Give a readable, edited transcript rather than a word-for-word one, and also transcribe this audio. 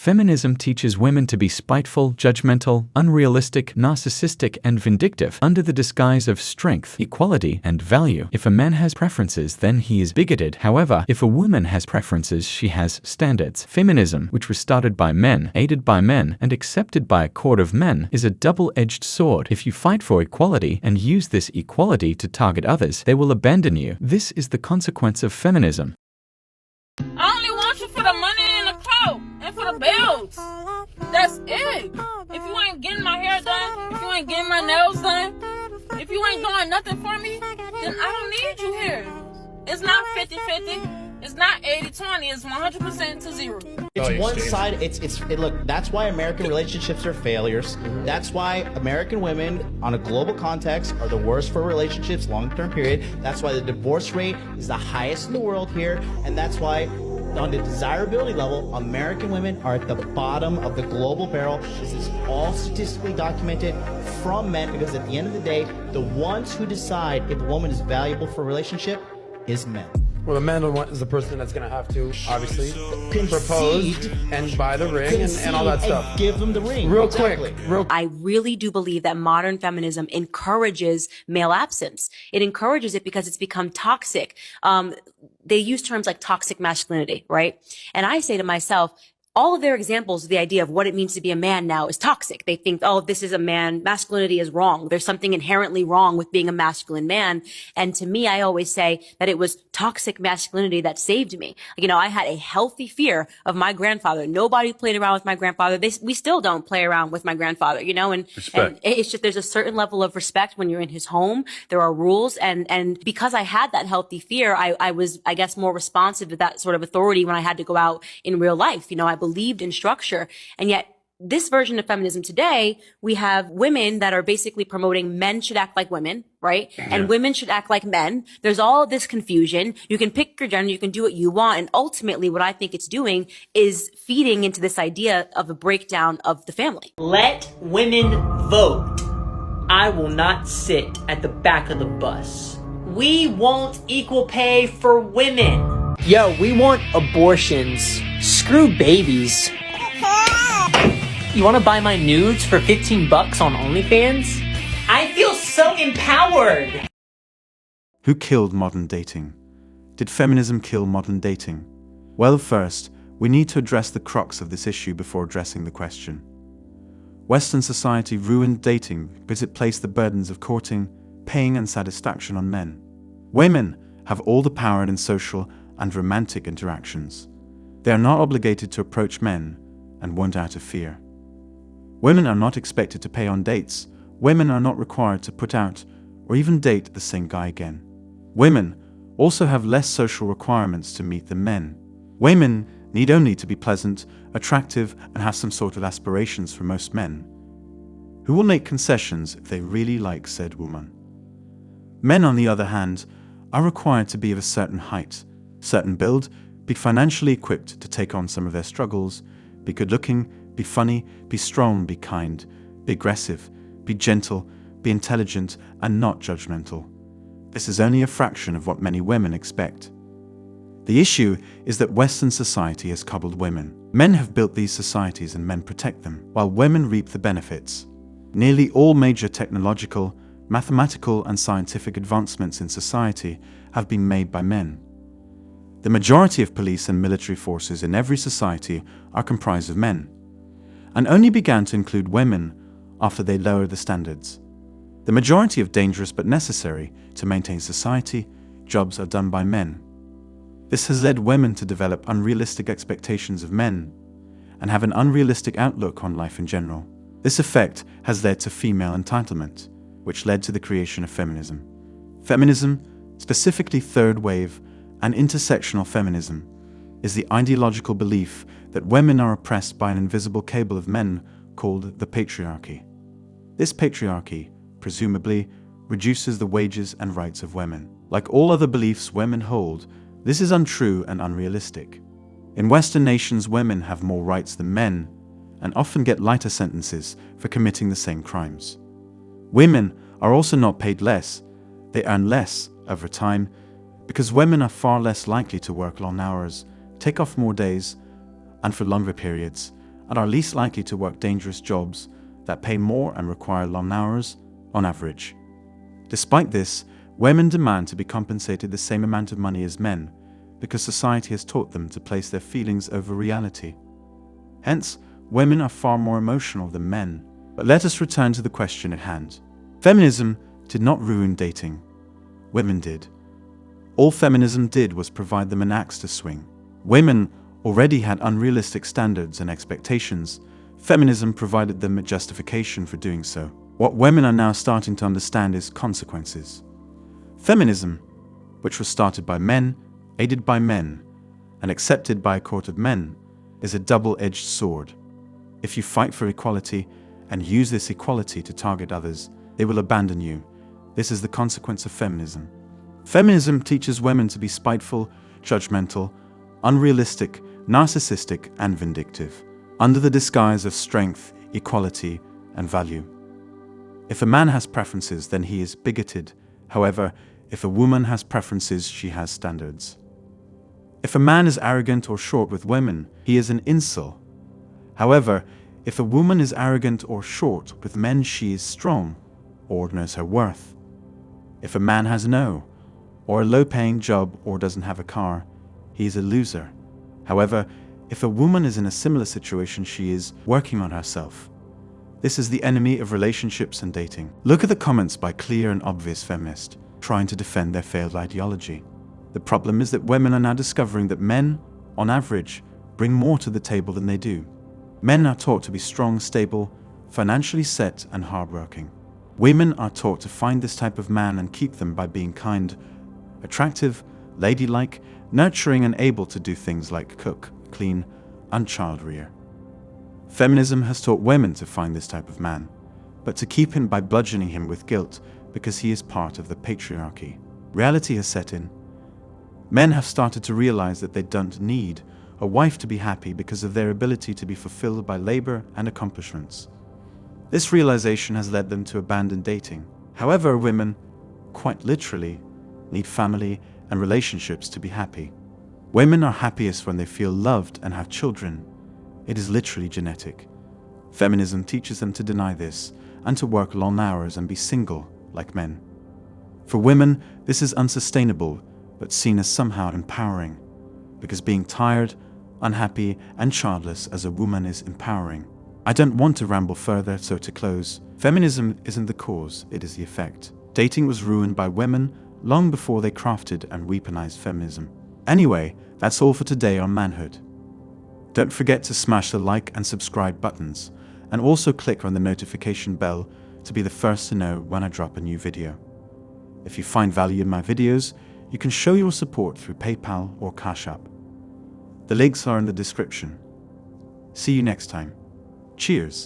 Feminism teaches women to be spiteful, judgmental, unrealistic, narcissistic, and vindictive under the disguise of strength, equality, and value. If a man has preferences, then he is bigoted. However, if a woman has preferences, she has standards. Feminism, which was started by men, aided by men, and accepted by a court of men, is a double-edged sword. If you fight for equality and use this equality to target others, they will abandon you. This is the consequence of feminism. I only want you for the money and the clout and for the bills. That's it. If you ain't getting my hair done, if you ain't getting my nails done, if you ain't doing nothing for me, then I don't need you here. It's not 50-50. It's not 80-20. It's 100% to 0. It's one side. Look, that's why American relationships are failures. That's why American women on a global context are the worst for relationships, long-term period. That's why the divorce rate is the highest in the world here. And that's why on the desirability level, American women are at the bottom of the global barrel. This is all statistically documented from men, because at the end of the day, the ones who decide if a woman is valuable for a relationship is men. Well, the man is the person that's going to have to, obviously, propose and buy the ring and all that stuff. And give them the ring. Real exactly. quick. I really do believe that modern feminism encourages male absence. It encourages it because it's become toxic. They use terms like toxic masculinity, right? And I say to myself, all of their examples of the idea of what it means to be a man now is toxic. They think, oh, this is a man. Masculinity is wrong. There's something inherently wrong with being a masculine man. And to me, I always say that it was toxic masculinity that saved me. You know, I had a healthy fear of my grandfather. Nobody played around with my grandfather. We still don't play around with my grandfather, you know, and it's just, there's a certain level of respect when you're in his home. There are rules. And because I had that healthy fear, I was, I guess, more responsive to that sort of authority when I had to go out in real life. You know, I believed in structure. And yet this version of feminism today, we have women that are basically promoting men should act like women, right? Yeah. And women should act like men. There's all this confusion. You can pick your gender, you can do what you want. And ultimately what I think it's doing is feeding into this idea of a breakdown of the family. Let women vote. I will not sit at the back of the bus. We want equal pay for women. Yo, we want abortions. Screw babies. You want to buy my nudes for $15 on OnlyFans? I feel so empowered. Who killed modern dating? Did feminism kill modern dating? Well, first, we need to address the crux of this issue before addressing the question. Western society ruined dating because it placed the burdens of courting, paying, and satisfaction on men. Women have all the power in social and romantic interactions. They are not obligated to approach men and won't out of fear. Women are not expected to pay on dates. Women are not required to put out or even date the same guy again. Women also have less social requirements to meet than men. Women need only to be pleasant, attractive, and have some sort of aspirations for most men, who will make concessions if they really like said woman. Men, on the other hand, are required to be of a certain height, certain build, be financially equipped to take on some of their struggles, be good-looking, be funny, be strong, be kind, be aggressive, be gentle, be intelligent, and not judgmental. This is only a fraction of what many women expect. The issue is that Western society has coddled women. Men have built these societies and men protect them, while women reap the benefits. Nearly all major technological, mathematical, and scientific advancements in society have been made by men. The majority of police and military forces in every society are comprised of men, and only began to include women after they lowered the standards. The majority of dangerous but necessary to maintain society jobs are done by men. This has led women to develop unrealistic expectations of men and have an unrealistic outlook on life in general. This effect has led to female entitlement, which led to the creation of feminism. Feminism, specifically third wave and intersectional feminism, is the ideological belief that women are oppressed by an invisible cable of men called the patriarchy. This patriarchy, presumably, reduces the wages and rights of women. Like all other beliefs women hold, this is untrue and unrealistic. In Western nations, women have more rights than men and often get lighter sentences for committing the same crimes. Women are also not paid less, they earn less over time because women are far less likely to work long hours, take off more days and for longer periods, and are least likely to work dangerous jobs that pay more and require long hours on average. Despite this, women demand to be compensated the same amount of money as men because society has taught them to place their feelings over reality. Hence, women are far more emotional than men. But let us return to the question at hand. Feminism did not ruin dating. Women did. All feminism did was provide them an axe to swing. Women already had unrealistic standards and expectations. Feminism provided them a justification for doing so. What women are now starting to understand is consequences. Feminism, which was started by men, aided by men, and accepted by a court of men, is a double-edged sword. If you fight for equality and use this equality to target others, they will abandon you. This is the consequence of feminism. Feminism teaches women to be spiteful, judgmental, unrealistic, narcissistic, and vindictive, under the disguise of strength, equality, and value. If a man has preferences, then he is bigoted. However, if a woman has preferences, she has standards. If a man is arrogant or short with women, he is an incel. However, if a woman is arrogant or short with men, she is strong or knows her worth. If a man has no, or a low-paying job or doesn't have a car, he is a loser. However, if a woman is in a similar situation, she is working on herself. This is the enemy of relationships and dating. Look at the comments by clear and obvious feminists trying to defend their failed ideology. The problem is that women are now discovering that men, on average, bring more to the table than they do. Men are taught to be strong, stable, financially set, and hardworking. Women are taught to find this type of man and keep them by being kind, attractive, ladylike, nurturing, and able to do things like cook, clean, and child rear. Feminism has taught women to find this type of man, but to keep him by bludgeoning him with guilt because he is part of the patriarchy. Reality has set in. Men have started to realize that they don't need a wife to be happy because of their ability to be fulfilled by labor and accomplishments. This realization has led them to abandon dating. However, women, quite literally, need family and relationships to be happy. Women are happiest when they feel loved and have children. It is literally genetic. Feminism teaches them to deny this and to work long hours and be single like men. For women, this is unsustainable, but seen as somehow empowering, because being tired, unhappy, and childless as a woman is empowering. I don't want to ramble further, so to close, feminism isn't the cause, it is the effect. Dating was ruined by women long before they crafted and weaponized feminism. Anyway, that's all for today on Manhood. Don't forget to smash the like and subscribe buttons, and also click on the notification bell to be the first to know when I drop a new video. If you find value in my videos, you can show your support through PayPal or Cash App. The links are in the description. See you next time. Cheers.